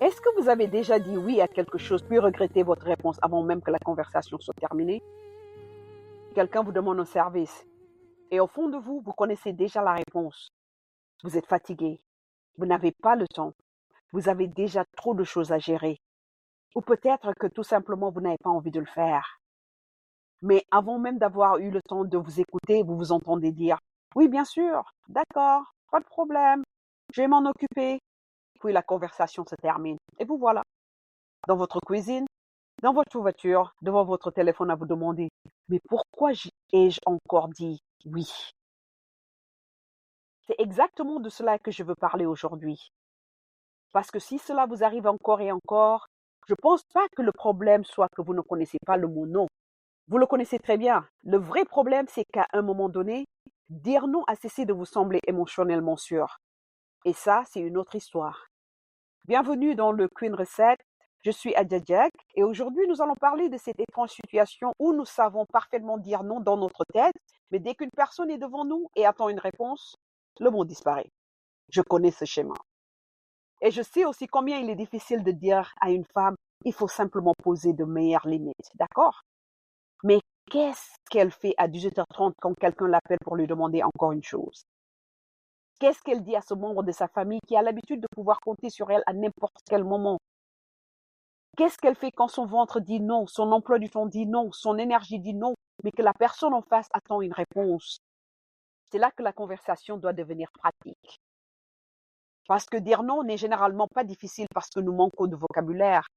Est-ce que vous avez déjà dit oui à quelque chose puis regretté votre réponse avant même que la conversation soit terminée? Quelqu'un vous demande un service et au fond de vous, vous connaissez déjà la réponse. Vous êtes fatigué, vous n'avez pas le temps, vous avez déjà trop de choses à gérer. Ou peut-être que tout simplement vous n'avez pas envie de le faire. Mais avant même d'avoir eu le temps de vous écouter, vous vous entendez dire oui, bien sûr, d'accord, pas de problème, je vais m'en occuper. Puis la conversation se termine et vous voilà dans votre cuisine, dans votre voiture, devant votre téléphone à vous demander mais pourquoi ai-je encore dit oui? C'est exactement de cela que je veux parler aujourd'hui. Parce que si cela vous arrive encore et encore, je ne pense pas que le problème soit que vous ne connaissez pas le mot non. Vous le connaissez très bien. Le vrai problème, c'est qu'à un moment donné, dire non a cessé de vous sembler émotionnellement sûr. Et ça, c'est une autre histoire. Bienvenue dans le Queen Reset. Je suis Adja Jack et aujourd'hui, nous allons parler de cette étrange situation où nous savons parfaitement dire non dans notre tête, mais dès qu'une personne est devant nous et attend une réponse, le mot disparaît. Je connais ce schéma. Et je sais aussi combien il est difficile de dire à une femme, il faut simplement poser de meilleures limites, d'accord? Mais qu'est-ce qu'elle fait à 18h30 quand quelqu'un l'appelle pour lui demander encore une chose? Qu'est-ce qu'elle dit à ce membre de sa famille qui a l'habitude de pouvoir compter sur elle à n'importe quel moment? Qu'est-ce qu'elle fait quand son ventre dit non, son emploi du temps dit non, son énergie dit non, mais que la personne en face attend une réponse? C'est là que la conversation doit devenir pratique. Parce que dire non n'est généralement pas difficile parce que nous manquons de vocabulaire.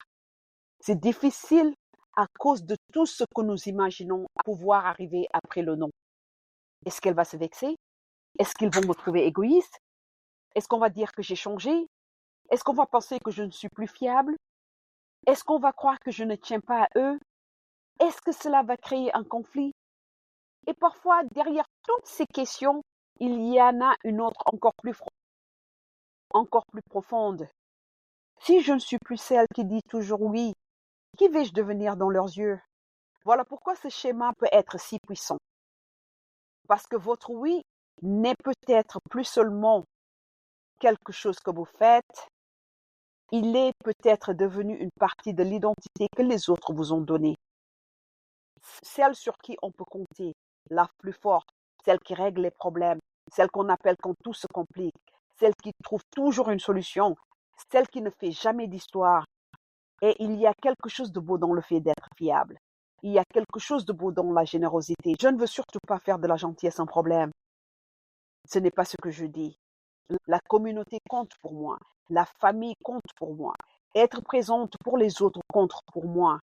C'est difficile à cause de tout ce que nous imaginons pouvoir arriver après le non. Est-ce qu'elle va se vexer? Est-ce qu'ils vont me trouver égoïste? Est-ce qu'on va dire que j'ai changé? Est-ce qu'on va penser que je ne suis plus fiable? Est-ce qu'on va croire que je ne tiens pas à eux? Est-ce que cela va créer un conflit? Et parfois, derrière toutes ces questions, il y en a une autre encore plus profonde. Si je ne suis plus celle qui dit toujours oui, qui vais-je devenir dans leurs yeux? Voilà pourquoi ce schéma peut être si puissant. Parce que votre oui n'est peut-être plus seulement quelque chose que vous faites, il est peut-être devenu une partie de l'identité que les autres vous ont donnée. Celle sur qui on peut compter, la plus forte, celle qui règle les problèmes, celle qu'on appelle quand tout se complique, celle qui trouve toujours une solution, celle qui ne fait jamais d'histoire. Et il y a quelque chose de beau dans le fait d'être fiable. Il y a quelque chose de beau dans la générosité. Je ne veux surtout pas faire de la gentillesse sans problème. Ce n'est pas ce que je dis. La communauté compte pour moi. La famille compte pour moi. Être présente pour les autres compte pour moi.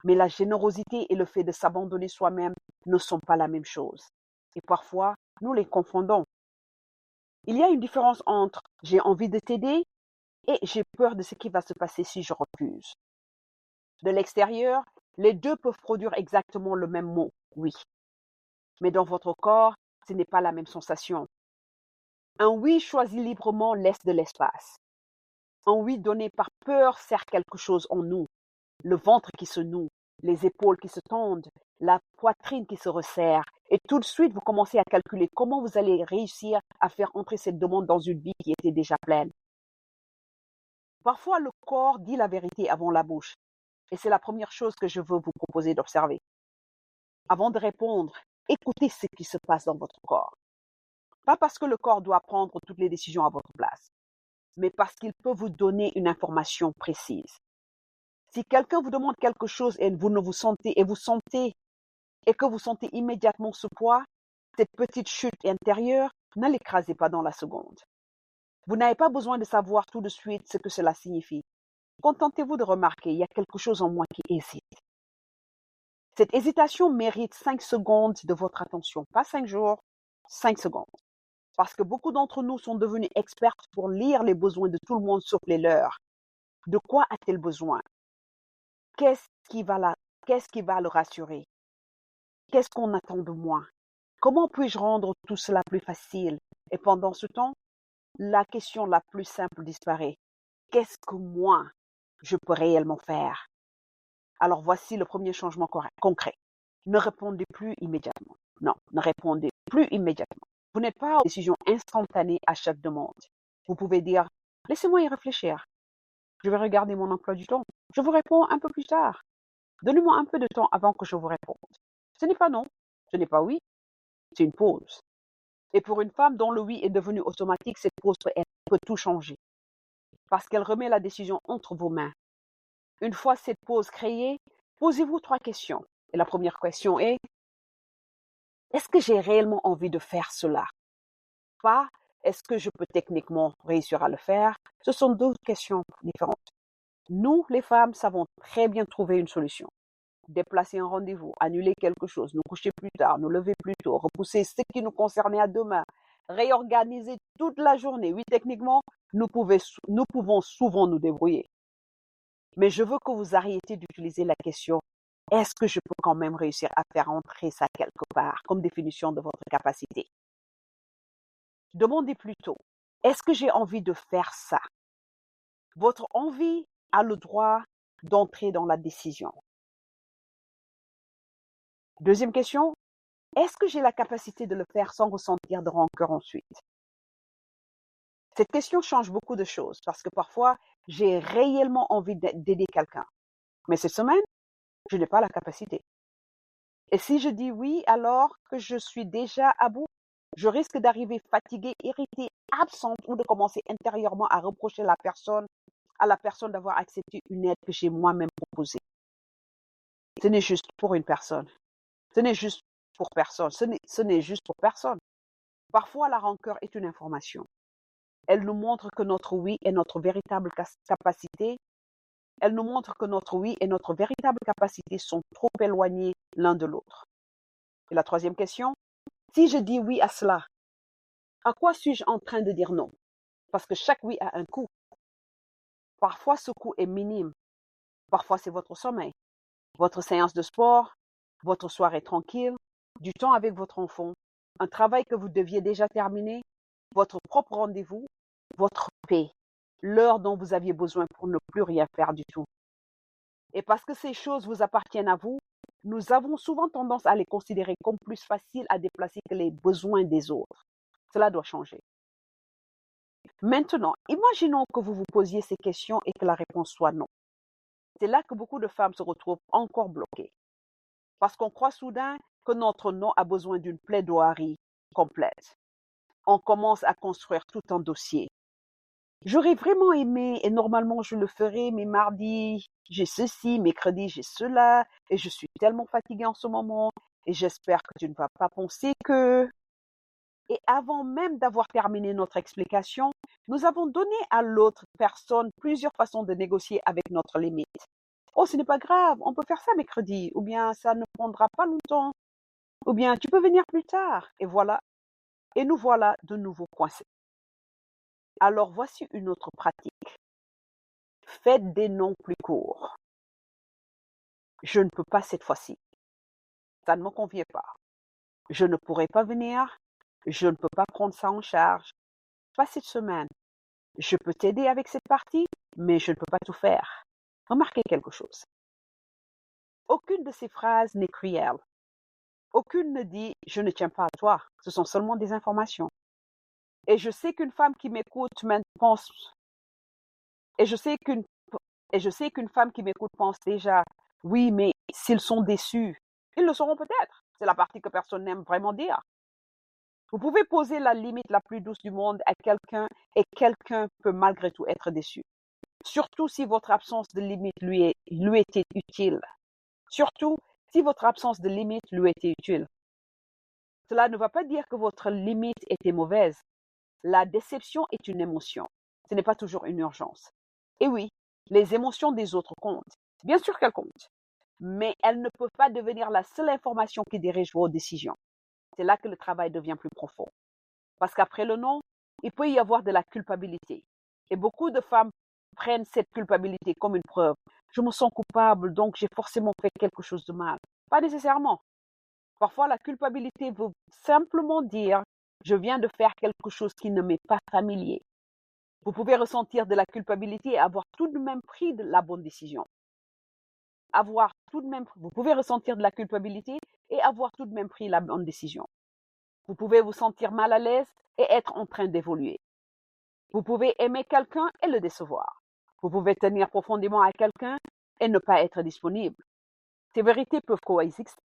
Mais la générosité et le fait de s'abandonner soi-même ne sont pas la même chose. Et parfois, nous les confondons. Il y a une différence entre j'ai envie de t'aider et j'ai peur de ce qui va se passer si je refuse. De l'extérieur, les deux peuvent produire exactement le même mot, oui. Mais dans votre corps, ce n'est pas la même sensation. Un oui choisi librement laisse de l'espace. Un oui donné par peur sert quelque chose en nous. Le ventre qui se noue, les épaules qui se tendent, la poitrine qui se resserre. Et tout de suite, vous commencez à calculer comment vous allez réussir à faire entrer cette demande dans une vie qui était déjà pleine. Parfois, le corps dit la vérité avant la bouche. Et c'est la première chose que je veux vous proposer d'observer. Avant de répondre, écoutez ce qui se passe dans votre corps. Pas parce que le corps doit prendre toutes les décisions à votre place, mais parce qu'il peut vous donner une information précise. Si quelqu'un vous demande quelque chose et vous ne vous sentez et que vous sentez immédiatement ce poids, cette petite chute intérieure, ne l'écrasez pas dans la seconde. Vous n'avez pas besoin de savoir tout de suite ce que cela signifie. Contentez-vous de remarquer, il y a quelque chose en moi qui hésite. Cette hésitation mérite 5 secondes de votre attention, pas 5 jours, 5 secondes. Parce que beaucoup d'entre nous sont devenus experts pour lire les besoins de tout le monde sauf les leurs. De quoi a-t-elle besoin? Qu'est-ce qui va le rassurer? Qu'est-ce qu'on attend de moi? Comment puis-je rendre tout cela plus facile? Et pendant ce temps, la question la plus simple disparaît. Qu'est-ce que moi, je peux réellement faire? Alors voici le premier changement concret. Ne répondez plus immédiatement. Non, ne répondez plus immédiatement. Vous n'êtes pas en décision instantanée à chaque demande. Vous pouvez dire, laissez-moi y réfléchir. Je vais regarder mon emploi du temps. Je vous réponds un peu plus tard. Donnez-moi un peu de temps avant que je vous réponde. Ce n'est pas non, ce n'est pas oui, c'est une pause. Et pour une femme dont le oui est devenu automatique, cette pause peut tout changer. Parce qu'elle remet la décision entre vos mains. Une fois cette pause créée, posez-vous 3 questions. Et la première question est, est-ce que j'ai réellement envie de faire cela? Pas, est-ce que je peux techniquement réussir à le faire? Ce sont 2 questions différentes. Nous, les femmes, savons très bien trouver une solution. Déplacer un rendez-vous, annuler quelque chose, nous coucher plus tard, nous lever plus tôt, repousser ce qui nous concernait à demain, réorganiser toute la journée. Oui, techniquement, nous pouvons souvent nous débrouiller. Mais je veux que vous arrêtiez d'utiliser la question est-ce que je peux quand même réussir à faire entrer ça quelque part comme définition de votre capacité? Demandez plutôt est-ce que j'ai envie de faire ça? Votre envie a le droit d'entrer dans la décision. Deuxième question, est-ce que j'ai la capacité de le faire sans ressentir de rancœur ensuite? Cette question change beaucoup de choses parce que parfois, j'ai réellement envie d'aider quelqu'un. Mais cette semaine, je n'ai pas la capacité. Et si je dis oui, alors que je suis déjà à bout, je risque d'arriver fatiguée, irritée, absente ou de commencer intérieurement à reprocher à la personne d'avoir accepté une aide que j'ai moi-même proposée. Ce n'est juste pour une personne. Ce n'est juste pour personne. Ce n'est juste pour personne. Parfois, la rancœur est une information. Elle nous montre que notre oui est notre véritable capacité. Elle nous montre que notre oui et notre véritable capacité sont trop éloignés l'un de l'autre. Et la troisième question, si je dis oui à cela, à quoi suis-je en train de dire non? Parce que chaque oui a un coût. Parfois, ce coût est minime. Parfois, c'est votre sommeil, votre séance de sport, votre soirée tranquille, du temps avec votre enfant, un travail que vous deviez déjà terminer, votre propre rendez-vous, votre paix, l'heure dont vous aviez besoin pour ne plus rien faire du tout. Et parce que ces choses vous appartiennent à vous, nous avons souvent tendance à les considérer comme plus faciles à déplacer que les besoins des autres. Cela doit changer. Maintenant, imaginons que vous vous posiez ces questions et que la réponse soit non. C'est là que beaucoup de femmes se retrouvent encore bloquées. Parce qu'on croit soudain que notre non a besoin d'une plaidoirie complète. On commence à construire tout un dossier. J'aurais vraiment aimé, et normalement je le ferais, mais mardi j'ai ceci, mercredi j'ai cela, et je suis tellement fatiguée en ce moment, et j'espère que tu ne vas pas penser que... Et avant même d'avoir terminé notre explication, nous avons donné à l'autre personne plusieurs façons de négocier avec notre limite. Oh, ce n'est pas grave, on peut faire ça mercredi, ou bien ça ne prendra pas longtemps, ou bien tu peux venir plus tard, et voilà. Et nous voilà de nouveau coincés. Alors voici une autre pratique. Faites des noms plus courts. Je ne peux pas cette fois-ci. Ça ne me convient pas. Je ne pourrai pas venir. Je ne peux pas prendre ça en charge. Pas cette semaine. Je peux t'aider avec cette partie, mais je ne peux pas tout faire. Remarquez quelque chose. Aucune de ces phrases n'est cruelle. Aucune ne dit « je ne tiens pas à toi ». Ce sont seulement des informations. Et je sais qu'une femme qui m'écoute pense... Et je sais qu'une femme qui m'écoute pense déjà « oui, mais s'ils sont déçus, ils le seront peut-être ». C'est la partie que personne n'aime vraiment dire. Vous pouvez poser la limite la plus douce du monde à quelqu'un et quelqu'un peut malgré tout être déçu. Surtout si votre absence de limite lui était utile. Surtout si votre absence de limite lui était utile. Cela ne va pas dire que votre limite était mauvaise. La déception est une émotion. Ce n'est pas toujours une urgence. Et oui, les émotions des autres comptent. Bien sûr qu'elles comptent. Mais elles ne peuvent pas devenir la seule information qui dirige vos décisions. C'est là que le travail devient plus profond. Parce qu'après le non, il peut y avoir de la culpabilité. Et beaucoup de femmes prennent cette culpabilité comme une preuve. Je me sens coupable, donc j'ai forcément fait quelque chose de mal. Pas nécessairement. Parfois, la culpabilité veut simplement dire je viens de faire quelque chose qui ne m'est pas familier. Vous pouvez ressentir de la culpabilité et avoir tout de même pris la bonne décision. Vous pouvez ressentir de la culpabilité et avoir tout de même pris la bonne décision. Vous pouvez vous sentir mal à l'aise et être en train d'évoluer. Vous pouvez aimer quelqu'un et le décevoir. Vous pouvez tenir profondément à quelqu'un et ne pas être disponible. Ces vérités peuvent coexister.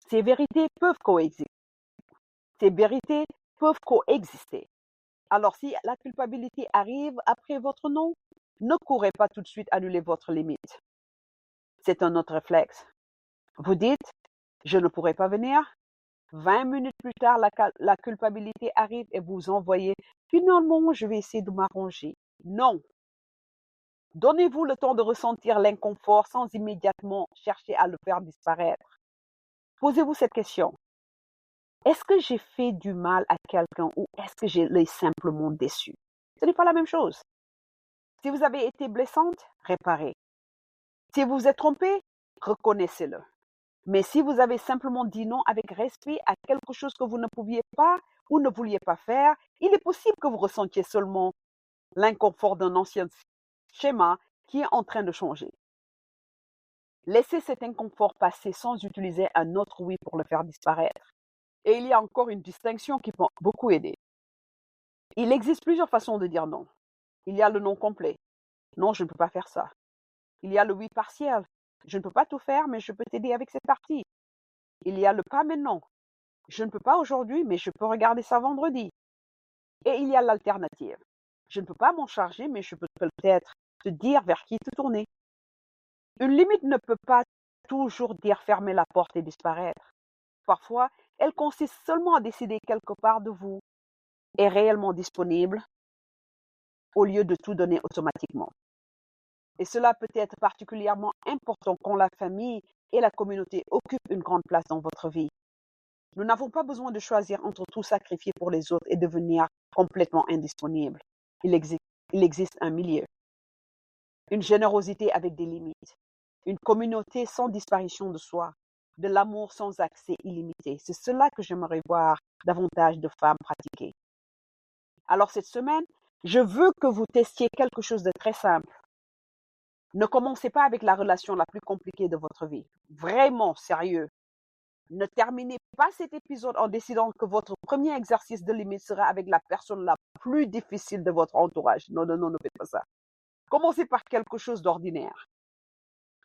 Ces vérités peuvent coexister. Ces vérités peuvent coexister. Alors si la culpabilité arrive après votre non, ne courez pas tout de suite annuler votre limite. C'est un autre réflexe. Vous dites, je ne pourrai pas venir. 20 minutes plus tard, la culpabilité arrive et vous envoyez, finalement, je vais essayer de m'arranger. Non. Donnez-vous le temps de ressentir l'inconfort sans immédiatement chercher à le faire disparaître. Posez-vous cette question. Est-ce que j'ai fait du mal à quelqu'un ou est-ce que je l'ai simplement déçu? Ce n'est pas la même chose. Si vous avez été blessante, réparez. Si vous vous êtes trompé, reconnaissez-le. Mais si vous avez simplement dit non avec respect à quelque chose que vous ne pouviez pas ou ne vouliez pas faire, il est possible que vous ressentiez seulement l'inconfort d'un ancien schéma qui est en train de changer. Laissez cet inconfort passer sans utiliser un autre oui pour le faire disparaître. Et il y a encore une distinction qui peut beaucoup aider. Il existe plusieurs façons de dire non. Il y a le non complet. Non, je ne peux pas faire ça. Il y a le oui partiel. Je ne peux pas tout faire, mais je peux t'aider avec cette partie. Il y a le pas maintenant. Je ne peux pas aujourd'hui, mais je peux regarder ça vendredi. Et il y a l'alternative. Je ne peux pas m'en charger, mais je peux peut-être te dire vers qui te tourner. Une limite ne peut pas toujours dire fermer la porte et disparaître. Parfois, elle consiste seulement à décider quelque part de vous est réellement disponible au lieu de tout donner automatiquement. Et cela peut être particulièrement important quand la famille et la communauté occupent une grande place dans votre vie. Nous n'avons pas besoin de choisir entre tout sacrifier pour les autres et devenir complètement indisponible. Il existe un milieu, une générosité avec des limites, une communauté sans disparition de soi, de l'amour sans accès illimité. C'est cela que j'aimerais voir davantage de femmes pratiquer. Alors cette semaine, je veux que vous testiez quelque chose de très simple. Ne commencez pas avec la relation la plus compliquée de votre vie. Vraiment sérieux. Ne terminez pas cet épisode en décidant que votre premier exercice de limite sera avec la personne la plus difficile de votre entourage. Non, non, non, ne faites pas ça. Commencez par quelque chose d'ordinaire.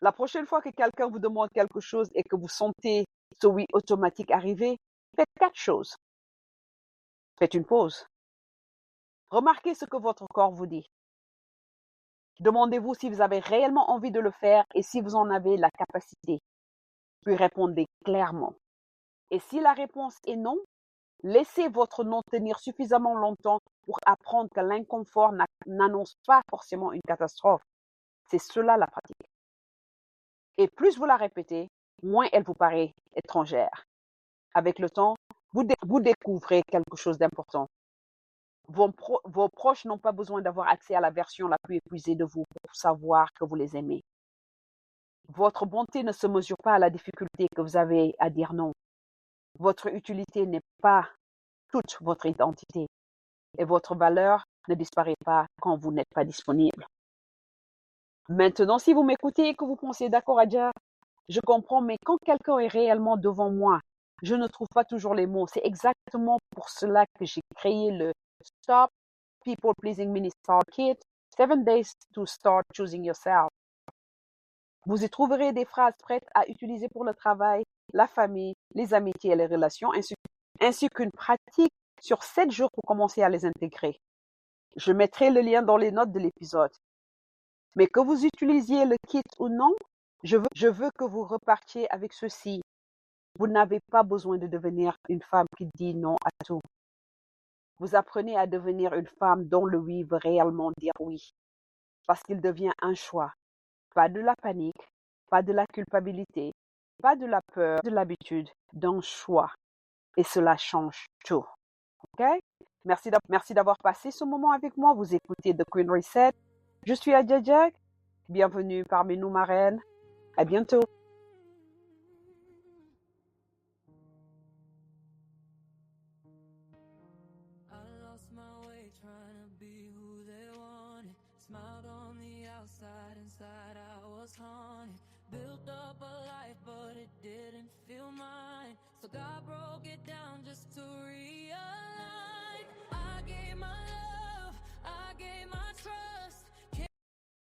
La prochaine fois que quelqu'un vous demande quelque chose et que vous sentez ce oui automatique arriver, faites 4 choses. Faites une pause. Remarquez ce que votre corps vous dit. Demandez-vous si vous avez réellement envie de le faire et si vous en avez la capacité. Puis répondez clairement. Et si la réponse est non, laissez votre non tenir suffisamment longtemps pour apprendre que l'inconfort n'annonce pas forcément une catastrophe. C'est cela la pratique. Et plus vous la répétez, moins elle vous paraît étrangère. Avec le temps, vous découvrez quelque chose d'important. Vos proches n'ont pas besoin d'avoir accès à la version la plus épuisée de vous pour savoir que vous les aimez. Votre bonté ne se mesure pas à la difficulté que vous avez à dire non. Votre utilité n'est pas toute votre identité et votre valeur ne disparaît pas quand vous n'êtes pas disponible. Maintenant, si vous m'écoutez et que vous pensez d'accord, Adja, je comprends, mais quand quelqu'un est réellement devant moi, je ne trouve pas toujours les mots. C'est exactement pour cela que j'ai créé le Stop People Pleasing Mini Start Kit, 7 Days to Start Choosing Yourself. Vous y trouverez des phrases prêtes à utiliser pour le travail, la famille, les amitiés et les relations, ainsi qu'une pratique sur 7 jours pour commencer à les intégrer. Je mettrai le lien dans les notes de l'épisode. Mais que vous utilisiez le kit ou non, je veux que vous repartiez avec ceci. Vous n'avez pas besoin de devenir une femme qui dit non à tout. Vous apprenez à devenir une femme dont le oui veut réellement dire oui. Parce qu'il devient un choix. Pas de la panique, pas de la culpabilité, pas de la peur, de l'habitude, d'un choix. Et cela change tout. OK? Merci d'avoir passé ce moment avec moi. Vous écoutez The Queen Reset. Je suis Adja Jack. Bienvenue parmi nous, ma reine. À bientôt. Smiled on the outside, inside I was haunted. Built up a life, but it didn't feel mine. So God broke it down just to realign. I gave my love, I gave my trust.